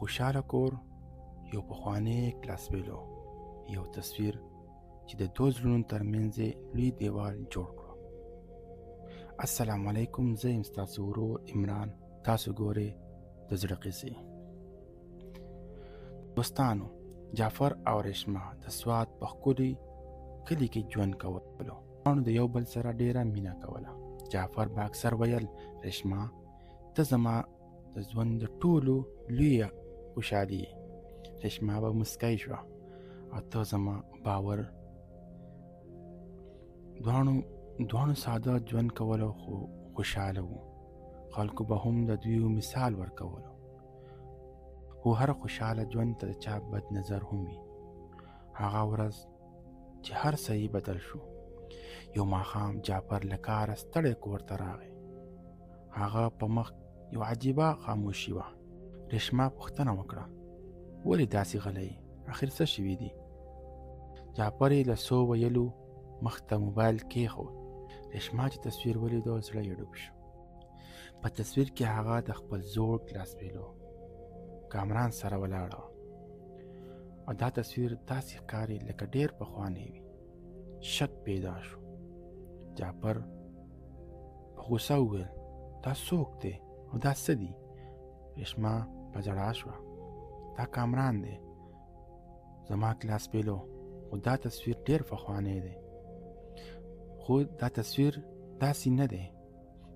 خوشحاله کور یو پخوانی کلاسبیلو، یو تصویر چې د دوه زړونو ترمنځ لوی دیوال جوړ کړو. السلام علیکم، زه یم ستاسو ورور عمران. تاسو ګورئ د زړه قصې. دوستانو، جعفر او ریشمه د سوات په ښکلي کلي کې ژوند کولو. دواړو د یو بل سره ډیره مینه کوله. جعفر به اکثر ویل، ریشمه ته زما د ژوند د ټولو لویه خوشحالي یې. ریشمه به مسکی شوه، او ته زما باور. دواړو ساده ژوند کولو خو خوشحاله وو. خلکو به هم د دوی مثال ورکولو. خو هر خوشحاله ژوند ته د چا بد نظر هم وي. هغه ورځ چې هر څه یې بدل شو. یو ماښام جعفر له کاره ستړی کور ته راغی. هغه په مخ یو عجیبه خاموشي وه. ریشمه پوښتنه وکړه، ولې داسې غلی؟ اخر څه شوي دي؟ جعفر یې له څو ویلو مخ ته موبایل کېښود. ریشمه چې تصویر ولیدو، زړه یې ډوب شو. په تصویر کې هغه د خپل زوړ کلاسبیلو کامران سره ولاړه، او دا تصویر داسې ښکاري لکه ډېر پخوانی وي. شک پیدا شو. جعفر په غوسه وویل، دا څوک دی او دا څه دي؟ ریشمه په ژړا شوه، دا کامران دی، زما کلاسبیلو، خو دا تصویر ډېر پخوانی دی. خو دا تصویر داسې نه دی.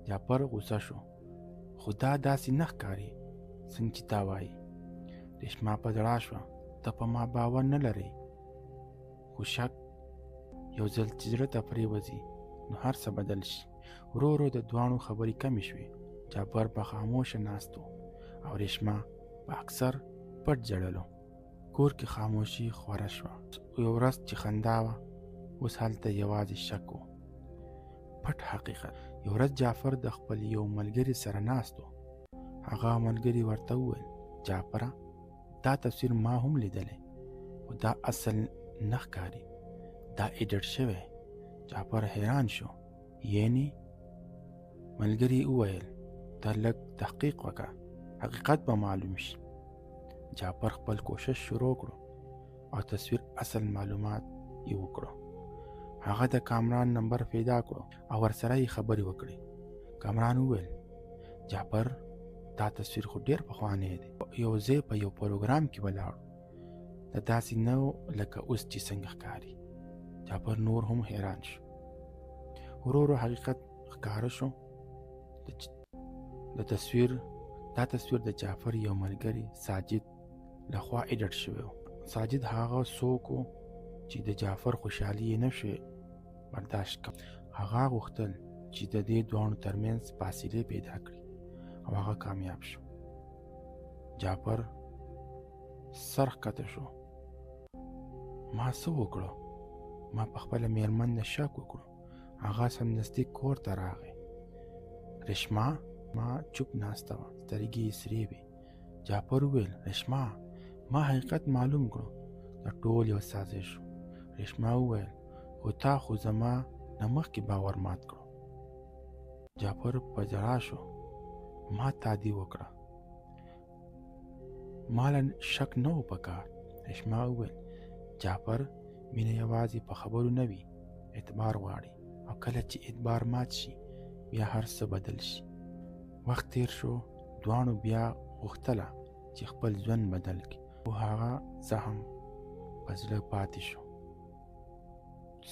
جعفر غوسه شو، خو دا داسې نه ښکاري څنګه چې تا وایي. ریشمه په ژړا شوه، ته په ما باور نه لرې. خو شک یو ځل چې زړه ته پرېوځي، نو هر څه بدل شي. ورو ورو د دواړو خبرې کمې شوې. جعفر په خاموشه ناست و، او ریشمه په اکثر پټ ژړلو. کور کې خاموشي خوره شوه. یو ورځ چې خندا وه، اوس هلته یوازې شک و. پټ حقیقت. یو ورځ جعفر د خپل یو ملګري سره ناست و. هغه ملګري ورته وویل، جعفره، دا تصویر ما هم لیدلی، خو دا اصل نه ښکاري، دا ایډیټ شوی. جعفر حیران شو. یعنی؟ ملګري وویل، ته لږ تحقیق وکړه، حقیقت به معلوم شي. جعفر خپل کوشش شروع کړو، او تصویر اصل معلومات یې وکړو. هغه د کامران نمبر پیدا کړو، او ورسره یې خبرې وکړې. کامران وویل، جعفر، دا تصویر خو ډېر پخوانی دی. یو ځای په یو پروګرام کې ولاړو، دا داسې نه و لکه اوس چې څنګه ښکاري. جعفر نور هم حیران شو. ورو ورو حقیقت ښکاره شو. دا تصویر د جعفر یو ملګري ساجد لخوا ایډیټ شوی و. ساجد هغه څوک و چې د جعفر خوشحالي یې نشوی برداشت کوي. هغه غوښتل چې د دې دواړو ترمنځ فاصلې پیدا کړي، او هغه کامیاب شو. جعفر سر ښکته شو. ما څه وکړو؟ ما په خپله میرمن نه شک وکړو. هغه سمدستي کور ته راغی. ریشمه ما چوپ ناسته وه، سترګې یې سرې وې. جعفر وویل، ریشمه، ما حقیقت معلوم کړو، دا ټول یو سازش و. ریشمه وویل، خو تا خو زما نه مخکې باور مات کړو. جعفر په ژړا شو، ما تادي وکړه، ماله شک نه و پکار. ریشمه وویل، جعفر، مینه یوازې په خبرو نه وي، اعتبار غواړي، او کله چې اعتبار مات شي، بیا هر څه بدل شي. وخت تیر شو. دواړو بیا غوښتله چې خپل ژوند بدل کړي، خو هغه زخم په زړه پاتې شو.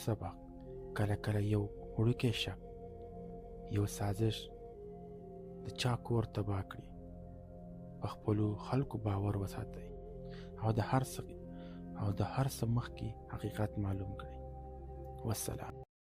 سبق: کله کله یو وړوکی شک، یو سازش د چا کور تباه کړي. په خپلو خلکو باور وساتئ، او د هر څه مخکې حقیقت معلوم کړئ. والسلام.